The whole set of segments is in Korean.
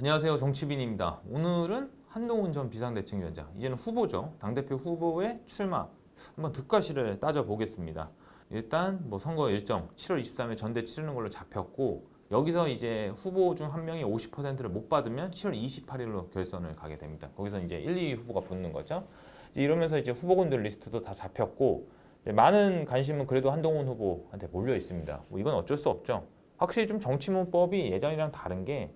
안녕하세요, 정치빈입니다. 오늘은 한동훈 전 비상대책위원장, 이제는 후보죠. 당대표 후보의 출마 한번 득과실을 따져보겠습니다. 일단 뭐 선거 일정 7월 23일 전대 치르는 걸로 잡혔고, 여기서 이제 후보 중 한 명이 50%를 못 받으면 7월 28일로 결선을 가게 됩니다. 거기서 이제 1, 2위 후보가 붙는 거죠. 이제 이러면서 이제 후보군들 리스트도 다 잡혔고, 많은 관심은 그래도 한동훈 후보한테 몰려 있습니다. 뭐 이건 어쩔 수 없죠. 확실히 좀 정치문법이 예전이랑 다른 게,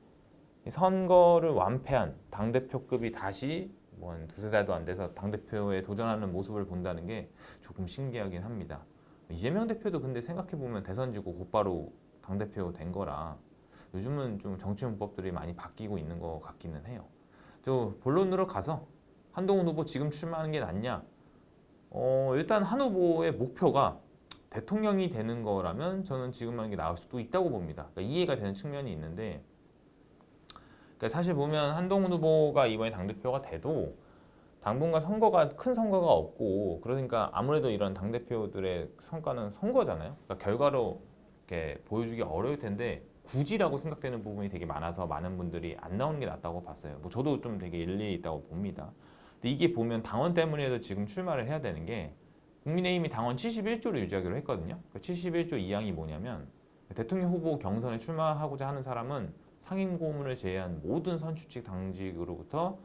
선거를 완패한 당대표급이 다시 뭐 한 두세 달도 안 돼서 당대표에 도전하는 모습을 본다는 게 조금 신기하긴 합니다. 이재명 대표도 근데 생각해보면 대선 지고 곧바로 당대표 된 거라 요즘은 좀 정치 문법들이 많이 바뀌고 있는 것 같기는 해요. 또 본론으로 가서 한동훈 후보 지금 출마하는 게 낫냐? 일단 한 후보의 목표가 대통령이 되는 거라면 저는 지금 하는 게 나을 수도 있다고 봅니다. 그러니까 이해가 되는 측면이 있는데, 그러니까 사실 보면 한동훈 후보가 이번에 당대표가 돼도 당분간 큰 선거가 없고, 그러니까 아무래도 이런 당대표들의 성과는 선거잖아요. 그러니까 결과로 이렇게 보여주기 어려울 텐데 굳이라고 생각되는 부분이 되게 많아서 많은 분들이 안 나오는 게 낫다고 봤어요. 뭐 저도 좀 되게 일리 있다고 봅니다. 근데 이게 보면 당원 때문에도 지금 출마를 해야 되는 게, 국민의힘이 당원 71조를 유지하기로 했거든요. 그 71조 2항이 뭐냐면, 대통령 후보 경선에 출마하고자 하는 사람은 상임 고문을 제외한 모든 선출직 당직으로부터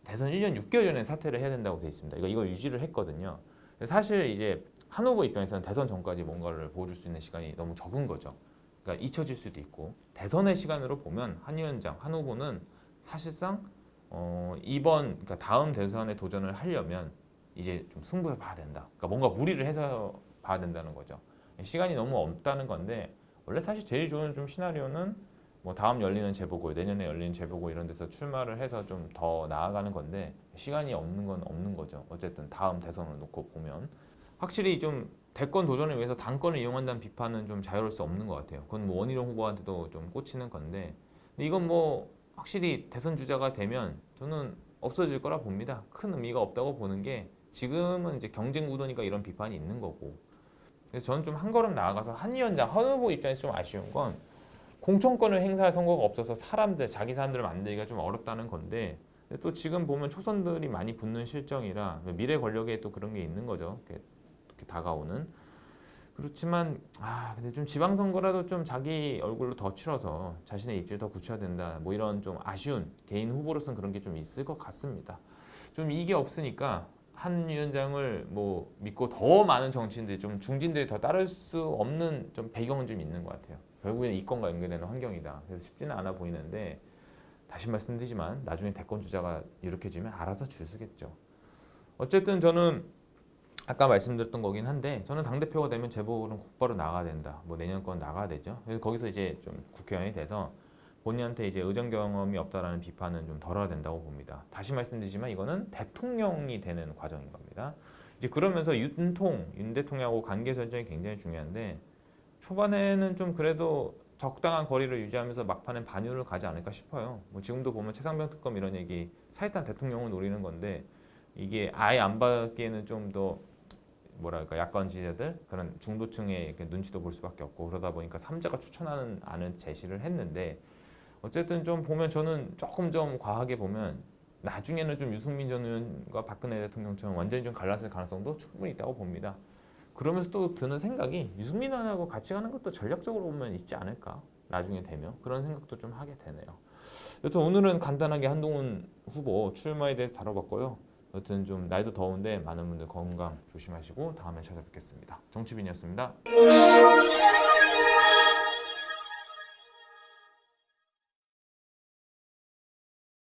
대선 1년 6개월 전에 사퇴를 해야 된다고 되어 있습니다. 이걸 유지를 했거든요. 사실 이제 한 후보 입장에서는 대선 전까지 뭔가를 보여줄 수 있는 시간이 너무 적은 거죠. 그러니까 잊혀질 수도 있고, 대선의 시간으로 보면 한 위원장, 한 후보는 사실상 그러니까 다음 대선에 도전을 하려면 이제 좀 승부를 봐야 된다. 그러니까 뭔가 무리를 해서 봐야 된다는 거죠. 시간이 너무 없다는 건데, 원래 사실 제일 좋은 좀 시나리오는 뭐 다음 열리는 재보궐, 내년에 열리는 재보궐 이런 데서 출마를 해서 좀 더 나아가는 건데, 시간이 없는 건 없는 거죠. 어쨌든 다음 대선을 놓고 보면 확실히 좀 대권 도전을 위해서 당권을 이용한다는 비판은 좀 자유로울 수 없는 것 같아요. 그건 뭐 원희룡 후보한테도 좀 꽂히는 건데, 근데 이건 뭐 확실히 대선 주자가 되면 저는 없어질 거라 봅니다. 큰 의미가 없다고 보는 게, 지금은 이제 경쟁 구도니까 이런 비판이 있는 거고. 그래서 저는 좀 한 걸음 나아가서 한 위원장, 한 후보 입장에서 좀 아쉬운 건, 공천권을 행사할 선거가 없어서 자기 사람들을 만들기가 좀 어렵다는 건데, 또 지금 보면 초선들이 많이 붙는 실정이라 미래 권력에 또 그런 게 있는 거죠. 이렇게 다가오는. 그렇지만 근데 좀 지방선거라도 좀 자기 얼굴로 더 치러서 자신의 입지를 더 굳혀야 된다. 뭐 이런 좀 아쉬운, 개인 후보로서는 그런 게 좀 있을 것 같습니다. 좀 이게 없으니까 한 위원장을 뭐 믿고 더 많은 정치인들이, 좀 중진들이 더 따를 수 없는 좀 배경은 좀 있는 것 같아요. 결국에는 이권과 연결되는 환경이다. 그래서 쉽지는 않아 보이는데, 다시 말씀드리지만 나중에 대권 주자가 유력해지면 알아서 줄 서겠죠. 어쨌든 저는 아까 말씀드렸던 거긴 한데, 저는 당대표가 되면 재보궐은 곧바로 나가야 된다. 뭐 내년 건 나가야 되죠. 그래서 거기서 이제 좀 국회의원이 돼서 본인한테 이제 의정 경험이 없다라는 비판은 좀 덜어야 된다고 봅니다. 다시 말씀드리지만 이거는 대통령이 되는 과정인 겁니다. 이제 그러면서 윤 대통령하고 관계 설정이 굉장히 중요한데, 초반에는 좀 그래도 적당한 거리를 유지하면서 막판엔 반유를 가지 않을까 싶어요. 뭐 지금도 보면 최상병 특검 이런 얘기, 사실상 대통령을 노리는 건데, 이게 아예 안 받기에는 좀 더 뭐랄까 야권 지지자들, 그런 중도층의 눈치도 볼 수밖에 없고, 그러다 보니까 삼자가 추천하는 안을 제시를 했는데, 어쨌든 좀 보면 저는 조금 좀 과하게 보면 나중에는 좀 유승민 전 의원과 박근혜 대통령처럼 완전히 좀 갈랐을 가능성도 충분히 있다고 봅니다. 그러면서 또 드는 생각이, 유승민 의원하고 같이 가는 것도 전략적으로 보면 있지 않을까, 나중에 되면 그런 생각도 좀 하게 되네요. 여튼 오늘은 간단하게 한동훈 후보 출마에 대해서 다뤄봤고요. 여튼 좀 날도 더운데 많은 분들 건강 조심하시고 다음에 찾아뵙겠습니다. 정치빈이었습니다.